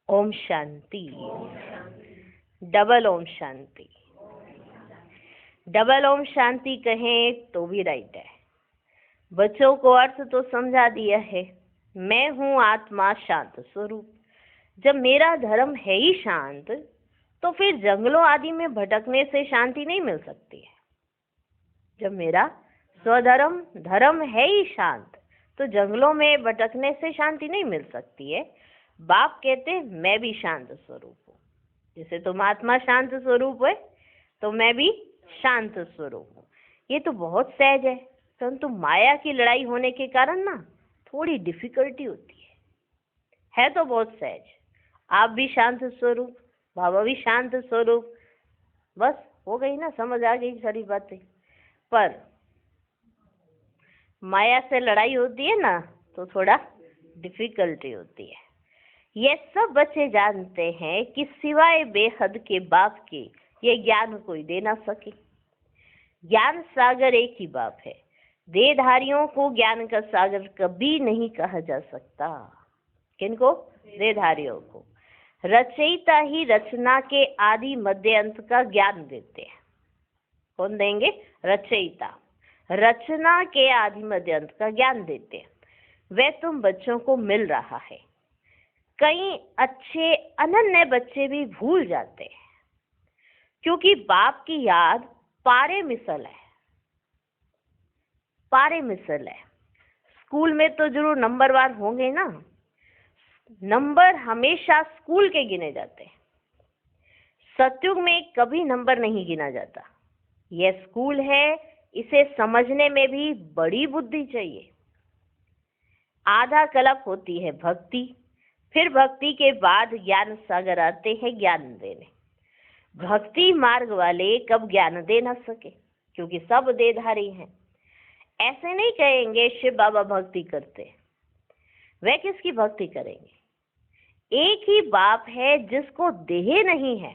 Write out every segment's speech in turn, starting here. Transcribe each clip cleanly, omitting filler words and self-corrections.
Om Shanti. Double Om Shanti. Double Om Shanti कहें तो भी राइट है। बच्चों को अर्थ तो समझा दिया है। मैं हूँ आत्मा शांत स्वरूप। जब मेरा धर्म है ही शांत, तो फिर जंगलों आदि में भटकने से शांति नहीं मिल सकती है। जब मेरा स्वधर्म धर्म है ही शांत, तो जंगलों में भटकने से शांति नहीं मिल सकती है। बाप कहते मैं भी शांत स्वरूप हूँ। जैसे तुम आत्मा शांत स्वरूप है, तो मैं भी शांत स्वरूप हूँ। ये तो बहुत सहज है, परंतु माया की लड़ाई होने के कारण ना थोड़ी डिफिकल्टी होती है तो बहुत सहज। आप भी शांत स्वरूप, बाबा भी शांत स्वरूप, बस हो गई ना, समझ आ गई सारी बातें। पर माया से लड़ाई होती है ना, तो थोड़ा डिफिकल्टी होती है। ये सब बच्चे जानते हैं कि सिवाय बेहद के बाप के ये ज्ञान कोई दे ना सके। ज्ञान सागर एक ही बाप है। देहधारियों को ज्ञान का सागर कभी नहीं कहा जा सकता। किनको? देहधारियों को। रचयिता ही रचना के आदि मध्य अंत का ज्ञान देते हैं। कौन देंगे? रचयिता रचना के आदि मध्य अंत का ज्ञान देते हैं। वह तुम बच्चों को मिल रहा है। कई अच्छे अनन्य बच्चे भी भूल जाते हैं, क्योंकि बाप की याद पारे मिसल है। पारे मिसल है। स्कूल में तो जरूर नंबरवार होंगे ना। नंबर हमेशा स्कूल के गिने जाते हैं। सतयुग में कभी नंबर नहीं गिना जाता। यह स्कूल है, इसे समझने में भी बड़ी बुद्धि चाहिए। आधा कल्प होती है भक्ति, फिर भक्ति के बाद ज्ञान सागर आते हैं ज्ञान देने। भक्ति मार्ग वाले कब ज्ञान दे ना सके, क्योंकि सब देहधारी हैं। ऐसे नहीं कहेंगे शिव बाबा भक्ति करते, वे किसकी भक्ति करेंगे? एक ही बाप है जिसको देह नहीं है,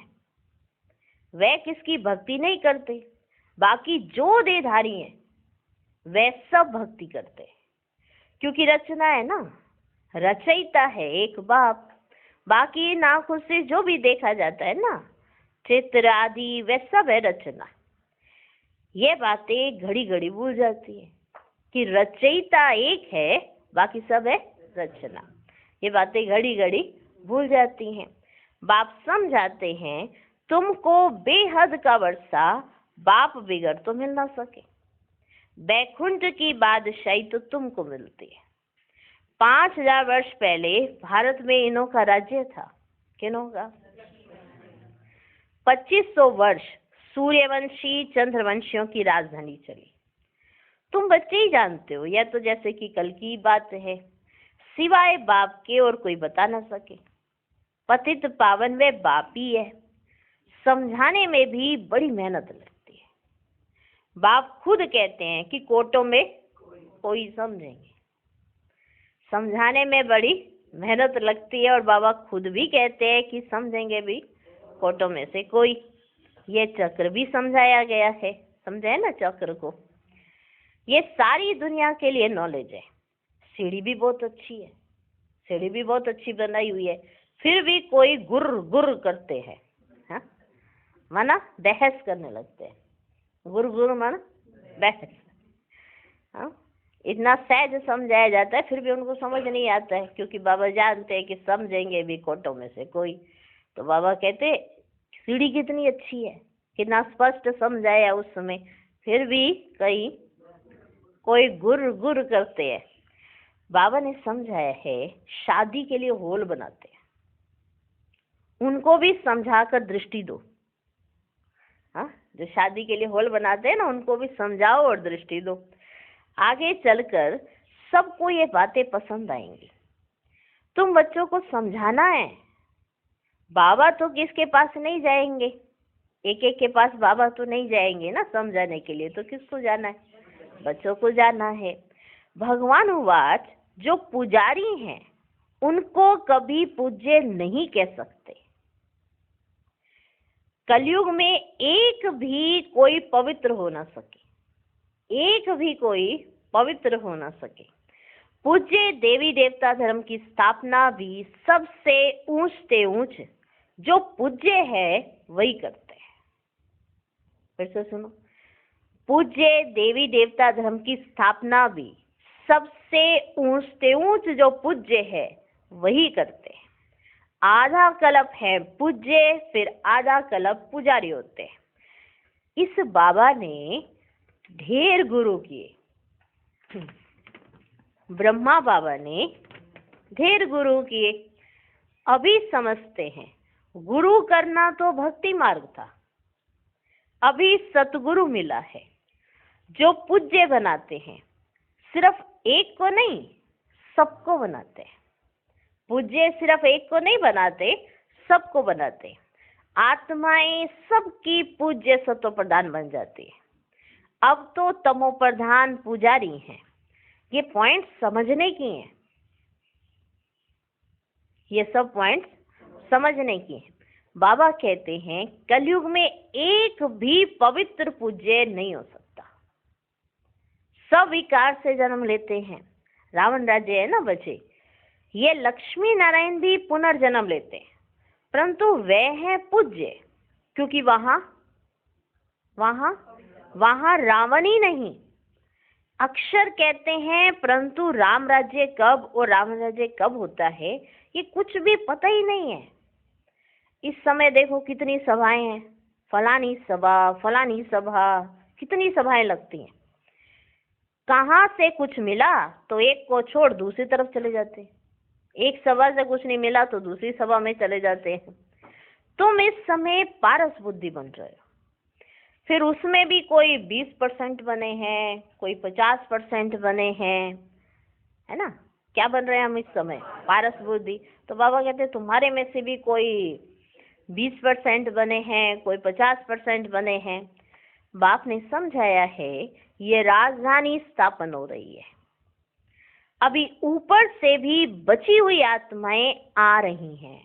वे किसकी भक्ति नहीं करते। बाकी जो देहधारी हैं वे सब भक्ति करते हैं, क्योंकि रचना है ना, रचयिता है एक बाप। बाकी नाखुद से जो भी देखा जाता है ना, चित्र आदि, वे सब है रचना। ये बातें घड़ी घड़ी भूल जाती है कि रचयिता एक है, बाकी सब है रचना। ये बातें घड़ी घड़ी भूल जाती हैं। बाप समझाते हैं तुमको बेहद का वर्षा बाप बिगड़ तो मिल ना सके। बैकुंठ की बादशाही तो तुमको मिलती है। 5000 वर्ष पहले भारत में इन्हों का राज्य था। किन्हों का? 2500 वर्ष सूर्यवंशी चंद्रवंशियों की राजधानी चली। तुम बच्चे ही जानते हो, यह तो जैसे कि कल की बात है। सिवाय बाप के और कोई बता ना सके। पतित पावन वे बाप ही है। समझाने में भी बड़ी मेहनत लगती है। बाप खुद कहते हैं कि कोटों में कोई समझेंगे। समझाने में बड़ी मेहनत लगती है, और बाबा खुद भी कहते हैं कि समझेंगे भी कोटों में से कोई। ये चक्र भी समझाया गया है, समझे ना चक्र को। ये सारी दुनिया के लिए नॉलेज है। सीढ़ी भी बहुत अच्छी है, सीढ़ी भी बहुत अच्छी बनाई हुई है, फिर भी कोई गुर गुर करते हैं। हाँ, माना बहस करने लगते हैं। गुर गुर माना बहस। हाँ, इतना सहज समझाया जाता है, फिर भी उनको समझ नहीं आता है, क्योंकि बाबा जानते हैं कि समझेंगे भी कोटों में से कोई। तो बाबा कहते सीढ़ी कितनी अच्छी है, कितना स्पष्ट समझाया उस समय, फिर भी कोई गुर गुर करते हैं। बाबा ने समझाया है शादी के लिए होल बनाते हैं, उनको भी समझाकर दृष्टि दो। हाँ, जो शादी के लिए होल बनाते हैं ना, उनको भी समझाओ और दृष्टि दो। आगे चलकर सबको ये बातें पसंद आएंगी। तुम बच्चों को समझाना है। बाबा तो किसके पास नहीं जाएंगे, एक एक के पास बाबा तो नहीं जाएंगे ना समझाने के लिए। तो किसको जाना है? बच्चों को जाना है। भगवान उवाच, जो पुजारी हैं उनको कभी पूज्य नहीं कह सकते। कलयुग में एक भी कोई पवित्र हो ना सके, एक भी कोई पवित्र हो ना सके। पूज्य देवी देवता धर्म की स्थापना भी सबसे ऊंच से ऊंच जो पूज्य है वही करते हैं। फिर से सुनो, पूज्य देवी देवता धर्म की स्थापना भी सबसे ऊंच से ऊंच जो पूज्य है वही करते हैं। आधा कल्प है पूज्य, फिर आधा कल्प पुजारी होते हैं। इस बाबा ने ढेर गुरु किए, ब्रह्मा बाबा ने ढेर गुरु किए। अभी समझते हैं गुरु करना तो भक्ति मार्ग था, अभी सतगुरु मिला है जो पूज्य बनाते हैं। सिर्फ एक को नहीं, सबको बनाते हैं। पूज्य सिर्फ एक को नहीं बनाते, सबको बनाते। आत्माएं सबकी पूज्य सत्व प्रधान बन जाती है। अब तो तमो प्रधान पुजारी हैं। ये पॉइंट समझने की हैं, ये सब पॉइंट समझने की हैं। बाबा कहते हैं कलयुग में एक भी पवित्र पूज्य नहीं हो सकता। सब विकार से जन्म लेते हैं। रावण राज्य है ना बचे, ये लक्ष्मी नारायण भी पुनर्जन्म लेते हैं, परंतु वे हैं पूज्य, क्योंकि वहां रावण ही नहीं। अक्षर कहते हैं, परंतु राम राज्य कब और रावण राज्य कब होता है ये कुछ भी पता ही नहीं है। इस समय देखो कितनी सभाएं हैं, फलानी सभा, कितनी सभाएं लगती हैं। कहाँ से कुछ मिला तो एक को छोड़ दूसरी तरफ चले जाते हैं, एक सभा से कुछ नहीं मिला तो दूसरी सभा में चले जाते हैं। तुम इस समय पारस बुद्धि बन रहे हो, फिर उसमें भी कोई 20% बने हैं, कोई 50% बने हैं, है ना। क्या बन रहे हैं हम इस समय? पारस बुद्धि। तो बाबा कहते हैं तुम्हारे में से भी कोई 20% बने हैं, कोई 50% बने हैं। बाप ने समझाया है ये राजधानी स्थापन हो रही है। अभी ऊपर से भी बची हुई आत्माएं आ रही हैं,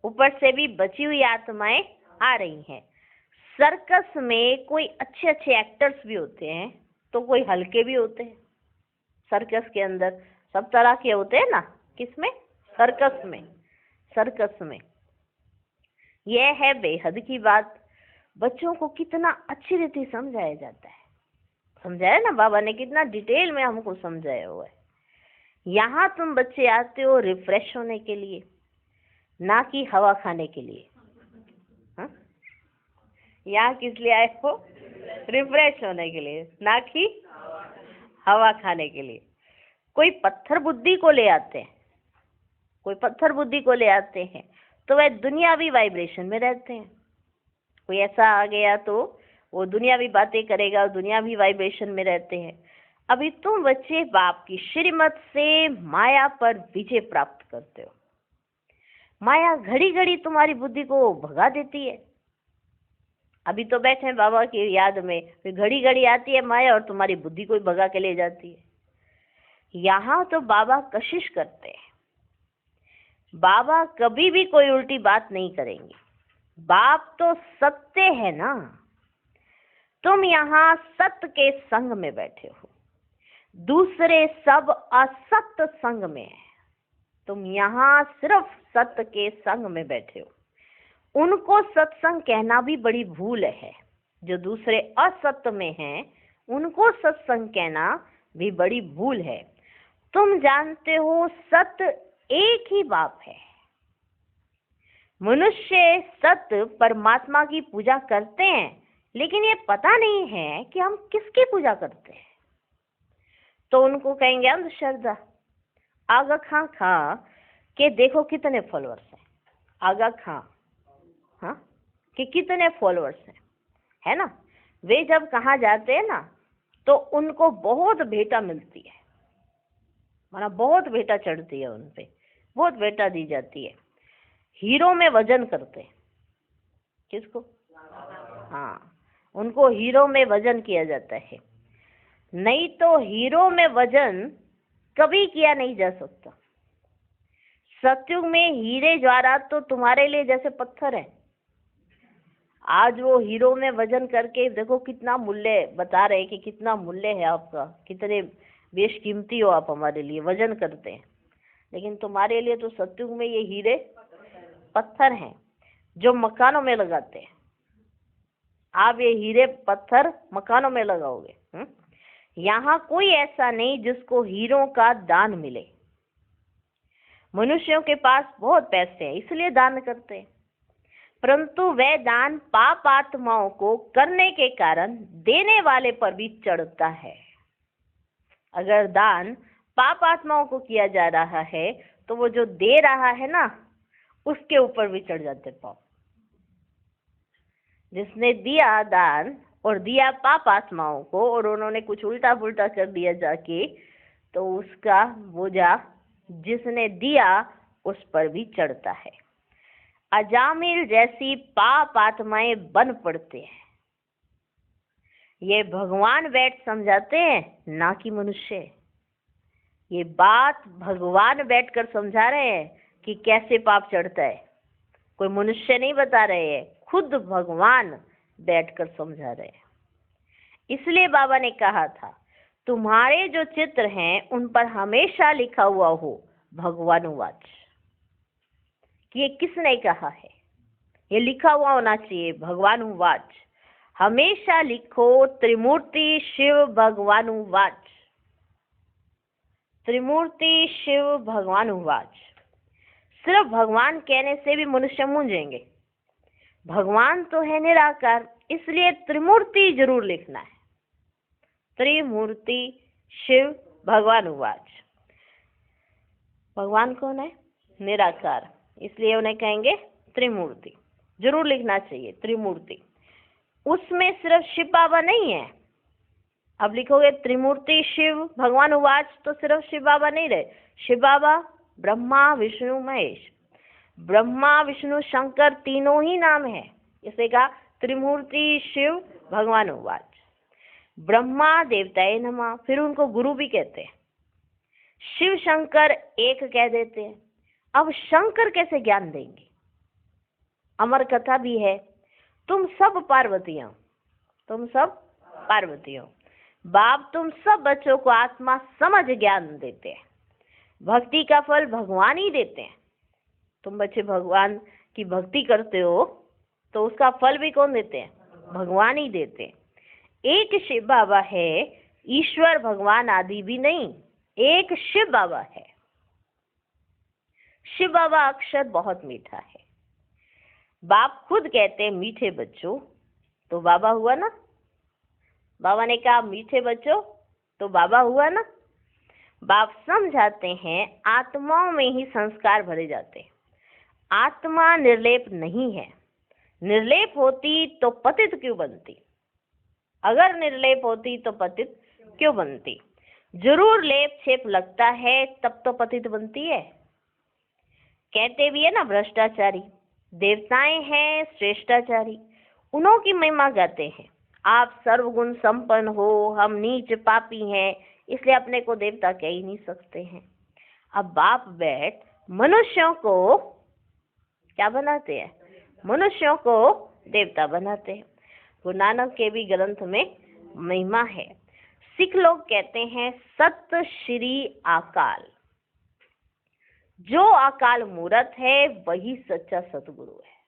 ऊपर से भी बची हुई आत्माएं आ रही हैं। सर्कस में कोई अच्छे अच्छे एक्टर्स भी होते हैं तो कोई हल्के भी होते हैं। सर्कस के अंदर सब तरह के होते हैं ना, किसमें? सर्कस में। यह है बेहद की बात। बच्चों को कितना अच्छी रीति समझाया जाता है, समझाया ना बाबा ने, कितना डिटेल में हमको समझाया हुआ है। यहाँ तुम बच्चे आते हो रिफ्रेश होने के लिए, ना कि हवा खाने के लिए। यहाँ किस लिए आए हो? रिफ्रेश होने के लिए, ना कि हवा खाने के लिए। कोई पत्थर बुद्धि को ले आते हैं, तो वह दुनियावी वाइब्रेशन में रहते हैं। कोई ऐसा आ गया तो वो दुनियावी बातें करेगा, दुनियावी वाइब्रेशन में रहते हैं। अभी तुम बच्चे बाप की श्रीमत से माया पर विजय प्राप्त करते हो। माया घड़ी घड़ी तुम्हारी बुद्धि को भगा देती है। अभी तो बैठे हैं बाबा की याद में, फिर घड़ी घड़ी आती है माया और तुम्हारी बुद्धि को भगा के ले जाती है। यहाँ तो बाबा कशिश करते हैं, बाबा कभी भी कोई उल्टी बात नहीं करेंगे। बाप तो सत्य है ना। तुम यहाँ सत्य के संग में बैठे हो, दूसरे सब असत्य संग में है। तुम यहाँ सिर्फ सत्य के संग में बैठे हो। उनको सत्संग कहना भी बड़ी भूल है। जो दूसरे असत्य में हैं उनको सत्संग कहना भी बड़ी भूल है। तुम जानते हो सत्य एक ही बाप है। मनुष्य सत्य परमात्मा की पूजा करते हैं, लेकिन ये पता नहीं है कि हम किसकी पूजा करते हैं। तो उनको कहेंगे अंधश्रद्धा। आगा खां खा के देखो कितने फॉलोअर्स हैं, आगा खां कि कितने फॉलोअर्स हैं, है ना। वे जब कहाँ जाते हैं ना तो उनको बहुत भेंटा मिलती है, माना बहुत भेंटा चढ़ती है, उन पे बहुत भेंटा दी जाती है। हीरो में वजन करते हैं, किसको? उनको हीरो में वजन किया जाता है। नहीं तो हीरो में वजन कभी किया नहीं जा सकता। सतयुग में हीरे जवाहरात तो तुम्हारे लिए जैसे पत्थर है। आज वो हीरो में वजन करके देखो कितना मूल्य बता रहे कि कितना मूल्य है आपका, कितने बेशकीमती हो आप हमारे लिए, वजन करते हैं, लेकिन तुम्हारे लिए तो सतयुग में ये हीरे पत्थर हैं जो मकानों में लगाते हैं। आप ये हीरे पत्थर मकानों में लगाओगे। यहाँ कोई ऐसा नहीं जिसको हीरों का दान मिले। मनुष्यों के पास बहुत पैसे हैं इसलिए दान करते हैं, परंतु वह दान पाप आत्माओं को करने के कारण देने वाले पर भी चढ़ता है। अगर दान पाप आत्माओं को किया जा रहा है तो वो जो दे रहा है ना, उसके ऊपर भी चढ़ जाते पाप। जिसने दिया दान और दिया पाप आत्माओं को और उन्होंने कुछ उल्टा पुल्टा कर दिया जाके, तो उसका बोझा जिसने दिया उस पर भी चढ़ता है। अजामिल जैसी पाप आत्माएं बन पड़ते हैं। ये भगवान बैठ समझाते हैं ना कि मनुष्य। ये बात भगवान बैठकर समझा रहे हैं कि कैसे पाप चढ़ता है। कोई मनुष्य नहीं बता रहे हैं, खुद भगवान बैठकर समझा रहे हैं। इसलिए बाबा ने कहा था तुम्हारे जो चित्र हैं उन पर हमेशा लिखा हुआ हो भगवानुवाच। कि ये किसने कहा है, ये लिखा हुआ होना चाहिए भगवानुवाच। हमेशा लिखो त्रिमूर्ति शिव भगवानुवाच, त्रिमूर्ति शिव भगवानुवाच। सिर्फ भगवान कहने से भी मनुष्य मूंझेंगे। भगवान तो है निराकार, इसलिए त्रिमूर्ति जरूर लिखना है। त्रिमूर्ति शिव भगवानुवाच। भगवान कौन है? निराकार, इसलिए उन्हें कहेंगे त्रिमूर्ति। जरूर लिखना चाहिए त्रिमूर्ति। उसमें सिर्फ शिव बाबा नहीं है। अब लिखोगे त्रिमूर्ति शिव भगवानुवाच तो सिर्फ शिव बाबा नहीं रहे। शिव बाबा, ब्रह्मा, विष्णु, महेश। ब्रह्मा, विष्णु, शंकर तीनों ही नाम है। इसे कहा त्रिमूर्ति शिव भगवानुवाच। ब्रह्मा देवताए नमः, फिर उनको गुरु भी कहते हैं। शिव शंकर एक कह देते हैं। अब शंकर कैसे ज्ञान देंगे? अमर कथा भी है, तुम सब पार्वती हो, तुम सब पार्वती हो। बाप तुम सब बच्चों को आत्मा समझ ज्ञान देते हैं। भक्ति का फल भगवान ही देते हैं। तुम बच्चे भगवान की भक्ति करते हो तो उसका फल भी कौन देते हैं? भगवान ही देते हैं। एक शिव बाबा है, ईश्वर भगवान आदि भी नहीं, एक शिव बाबा है। शिव बाबा अक्षर बहुत मीठा है। बाप खुद कहते हैं मीठे बच्चों, तो बाबा हुआ ना। बाबा ने कहा मीठे बच्चों तो बाबा हुआ ना। बाप समझाते हैं आत्माओं में ही संस्कार भरे जाते हैं। आत्मा निर्लेप नहीं है। निर्लेप होती तो पतित क्यों बनती? अगर निर्लेप होती तो पतित क्यों बनती? जरूर लेप छेप लगता है तब तो पतित बनती है। कहते भी है ना भ्रष्टाचारी। देवताएं हैं श्रेष्ठाचारी, उन्हों की महिमा गाते हैं। आप सर्वगुण संपन्न हो, हम नीच पापी हैं, इसलिए अपने को देवता कह ही नहीं सकते हैं। अब बाप बैठ मनुष्यों को क्या बनाते हैं? मनुष्यों को देवता बनाते हैं। गुरु नानक के भी ग्रंथ में महिमा है। सिख लोग कहते हैं सत श्री अकाल। जो अकाल मूर्त है वही सच्चा सतगुरु है।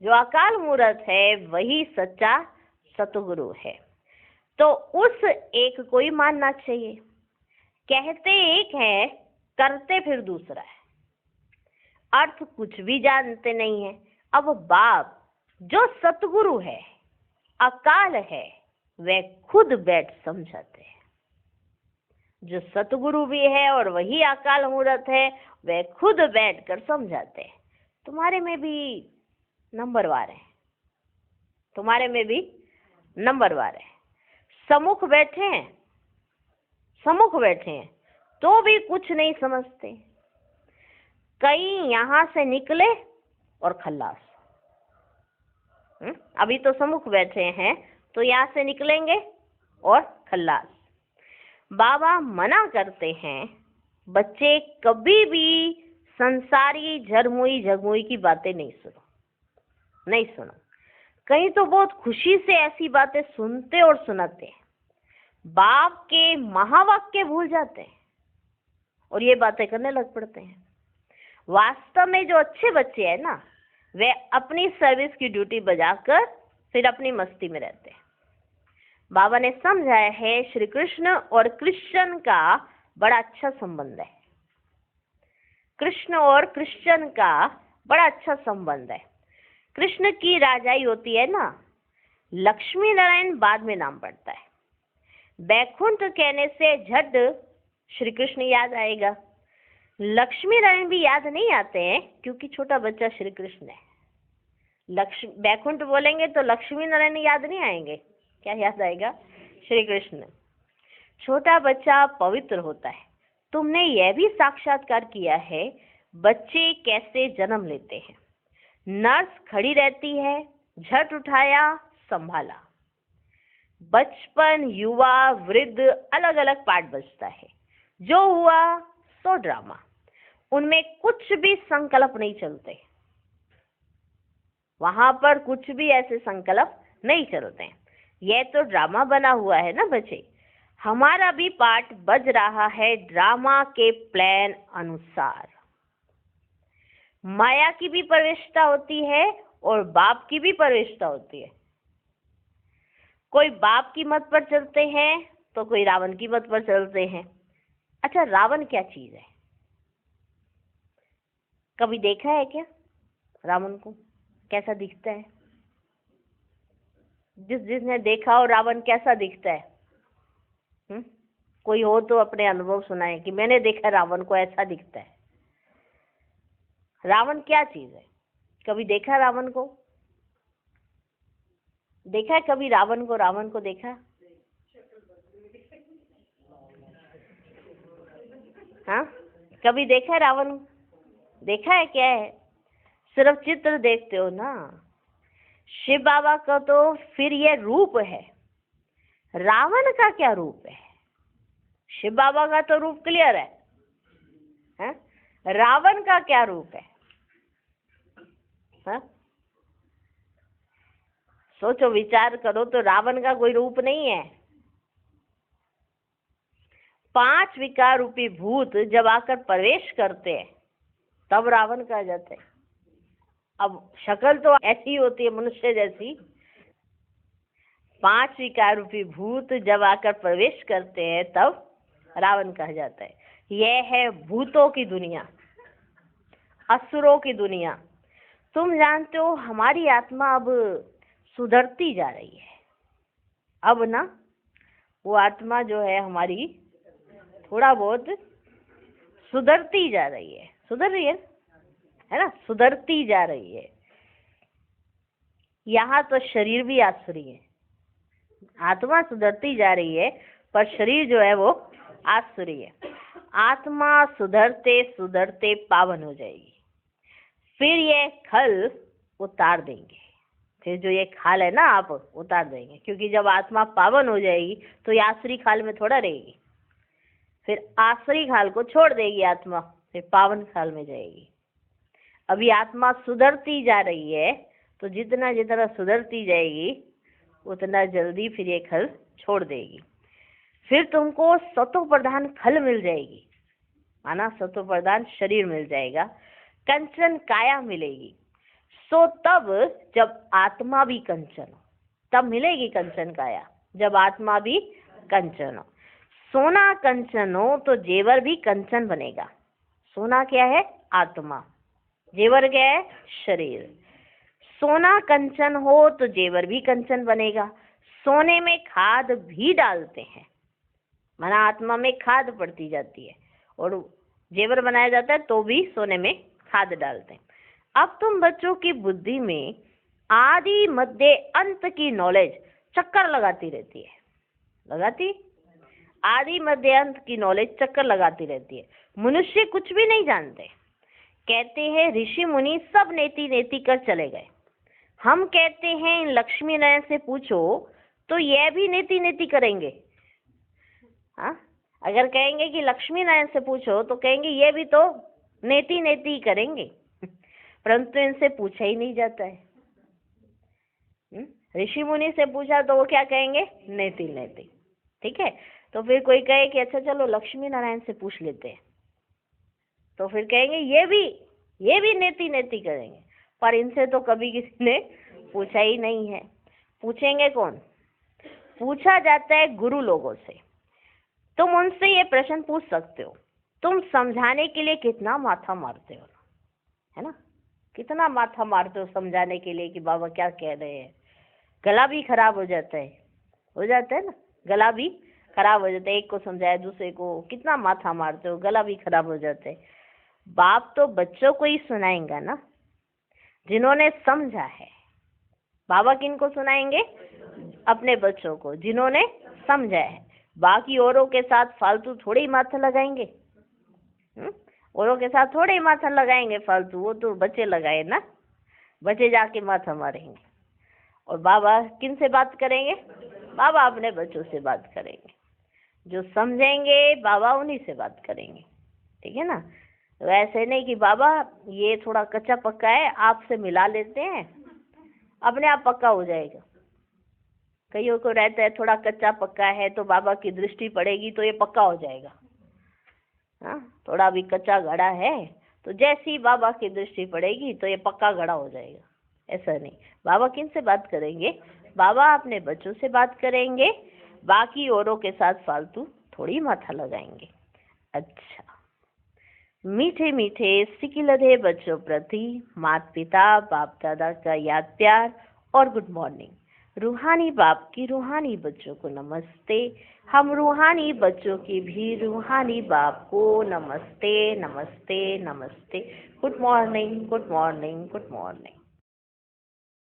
जो अकाल मूर्त है वही सच्चा सतगुरु है। तो उस एक को ही मानना चाहिए। कहते एक है, करते फिर दूसरा है। अर्थ कुछ भी जानते नहीं है। अब बाप जो सतगुरु है, अकाल है, वह खुद बैठ समझाते हैं। जो सतगुरु भी है और वही अकाल मूर्त है, वह खुद बैठकर समझाते हैं। तुम्हारे में भी नंबरवार है, तुम्हारे में भी नंबरवार है। सम्मुख बैठे हैं, सम्मुख बैठे हैं तो भी कुछ नहीं समझते। कई यहाँ से निकले और खल्लास। अभी तो सम्मुख बैठे हैं तो यहाँ से निकलेंगे और खल्लास। बाबा मना करते हैं बच्चे कभी भी संसारी झरमुई झगमुई की बातें नहीं सुनो, नहीं सुनो। कहीं तो बहुत खुशी से ऐसी बातें सुनते और सुनाते हैं, बाप के महावाक्य भूल जाते हैं और ये बातें करने लग पड़ते हैं। वास्तव में जो अच्छे बच्चे हैं ना, वे अपनी सर्विस की ड्यूटी बजाकर फिर अपनी मस्ती में रहते हैं। बाबा ने समझाया है श्री कृष्ण और क्रिश्चियन का बड़ा अच्छा संबंध है। कृष्ण और क्रिश्चियन का बड़ा अच्छा संबंध है। कृष्ण की राजाई होती है ना, लक्ष्मी नारायण बाद में नाम पड़ता है। बैकुंठ कहने से झट श्री कृष्ण याद आएगा। लक्ष्मी नारायण भी याद नहीं आते हैं क्योंकि छोटा बच्चा श्री कृष्ण है। बैकुंठ बोलेंगे तो लक्ष्मी नारायण याद नहीं आएंगे, क्या याद आएगा? श्री कृष्ण। छोटा बच्चा पवित्र होता है। तुमने यह भी साक्षात्कार किया है बच्चे कैसे जन्म लेते हैं। नर्स खड़ी रहती है, झट उठाया, संभाला। बचपन, युवा, वृद्ध अलग अलग पार्ट बजता है। जो हुआ सो ड्रामा, उनमें कुछ भी संकल्प नहीं चलते। वहां पर कुछ भी ऐसे संकल्प नहीं चलते हैं। यह तो ड्रामा बना हुआ है ना बच्चे। हमारा भी पार्ट बज रहा है ड्रामा के प्लान अनुसार। माया की भी प्रवेशता होती है और बाप की भी प्रवेशता होती है। कोई बाप की मत पर चलते हैं तो कोई रावण की मत पर चलते हैं। अच्छा, रावण क्या चीज है? कभी देखा है क्या रावण को? कैसा दिखता है? जिसने देखा हो रावण कैसा दिखता है? कोई हो तो अपने अनुभव सुनाए कि मैंने देखा रावण को ऐसा दिखता है। रावण क्या चीज है? कभी देखा रावण को? देखा है कभी रावण को? रावण को देखा? हाँ, कभी देखा है रावण? देखा है? क्या है? सिर्फ चित्र देखते हो ना। शिव बाबा का तो फिर ये रूप है। रावण का क्या रूप है? शिव बाबा का तो रूप क्लियर है? रावण का क्या रूप है? हा? सोचो, विचार करो तो रावण का कोई रूप नहीं है। 5 विकार रूपी भूत जब आकर प्रवेश करते हैं तब रावण कहा जाता है। अब शक्ल तो ऐसी होती है मनुष्य जैसी। 5 विकार रूपी भूत जब आकर प्रवेश करते हैं तब रावण कहा जाता है। यह है भूतों की दुनिया, असुरों की दुनिया। तुम जानते हो हमारी आत्मा अब सुधरती जा रही है। अब ना वो आत्मा जो है हमारी थोड़ा बहुत सुधरती जा रही है। सुधर रही है ना? सुधरती जा रही है। यहाँ तो शरीर भी आसुरी है। आत्मा सुधरती जा रही है पर शरीर जो है वो आसुरी है। आत्मा सुधरते सुधरते पावन हो जाएगी। फिर ये खल उतार देंगे। फिर जो ये खाल है ना आप उतार देंगे, क्योंकि जब आत्मा पावन हो जाएगी तो ये आसुरी खाल में थोड़ा रहेगी। फिर आसुरी खाल को छोड़ देगी आत्मा, फिर पावन खाल में जाएगी। अभी आत्मा सुधरती जा रही है तो जितना जितना सुधरती जाएगी उतना जल्दी फिर ये खल छोड़ देगी। फिर तुमको सतो प्रधान खल मिल जाएगी, माना सतो प्रधान शरीर मिल जाएगा, कंचन काया मिलेगी। सो तब जब आत्मा भी कंचन हो तब मिलेगी कंचन काया, जब आत्मा भी कंचन हो। सोना कंचन हो तो जेवर भी कंचन बनेगा। सोना क्या है? आत्मा। जेवर क्या है? शरीर। सोना कंचन हो तो जेवर भी कंचन बनेगा। सोने में खाद भी डालते हैं, माना आत्मा में खाद पड़ती जाती है और जेवर बनाया जाता है तो भी सोने में खाद डालते हैं। अब तुम बच्चों की बुद्धि में आदि मध्य अंत की नॉलेज चक्कर लगाती रहती है। लगाती? आदि मध्य अंत की नॉलेज चक्कर लगाती रहती है। मनुष्य कुछ भी नहीं जानते। कहते हैं ऋषि मुनि सब नेति नेति कर चले गए। हम कहते हैं इन लक्ष्मी नारायण से पूछो तो यह भी नेति नेति करेंगे। हाँ, अगर कहेंगे कि लक्ष्मी नारायण से पूछो तो कहेंगे ये भी तो नेति नेति करेंगे। परंतु इनसे पूछा ही नहीं जाता है। ऋषि मुनि से पूछा तो वो क्या कहेंगे? नेति नेति। ठीक है। तो फिर कोई कहे कि अच्छा चलो लक्ष्मी नारायण से पूछ लेते हैं, तो फिर कहेंगे ये भी नेति नेति करेंगे, पर इनसे तो कभी किसी ने पूछा ही नहीं है। पूछेंगे कौन? पूछा जाता है गुरु लोगों से। तुम उनसे ये प्रश्न पूछ सकते हो, तुम समझाने के लिए कितना माथा मारते हो, है ना? कितना माथा मारते हो समझाने के लिए कि बाबा क्या कह रहे हैं। गला भी खराब हो जाता है ना, गला भी खराब हो जाता है। एक को समझाया दूसरे को, कितना माथा मारते हो, गला भी खराब हो जाता है। बाप तो बच्चों को ही सुनाएंगा ना, जिन्होंने समझा है। बाबा किनको सुनाएंगे? अपने बच्चों को, जिन्होंने समझा है। बाकी औरों के साथ फालतू थोड़े ही माथा लगाएंगे, औरों के साथ थोड़े ही माथा लगाएंगे फालतू, वो तो बच्चे लगाए ना, बच्चे जाके माथा मारेंगे। और बाबा किन से बात करेंगे? बाबा अपने बच्चों से बात करेंगे। जो समझेंगे बाबा उन्हीं से बात करेंगे, ठीक है ना? तो ऐसे नहीं कि बाबा ये थोड़ा कच्चा पक्का है, आपसे मिला लेते हैं, अपने आप पक्का हो जाएगा। कईयों को रहता है थोड़ा कच्चा पक्का है तो बाबा की दृष्टि पड़ेगी तो ये पक्का हो जाएगा। हाँ, थोड़ा भी कच्चा घड़ा है तो जैसे ही बाबा की दृष्टि पड़ेगी तो ये पक्का घड़ा हो जाएगा। ऐसा नहीं। बाबा किन से बात करेंगे? बाबा अपने बच्चों से बात करेंगे, बाकी औरों के साथ फालतू थोड़ी माथा लगाएंगे। अच्छा, मीठे मीठे सिकिलधे बच्चों प्रति माता पिता बाप दादा का याद प्यार और गुड मॉर्निंग। रूहानी बाप की रूहानी बच्चों को नमस्ते। हम रूहानी बच्चों की भी रूहानी बाप को नमस्ते नमस्ते नमस्ते। Good morning, good morning, good morning.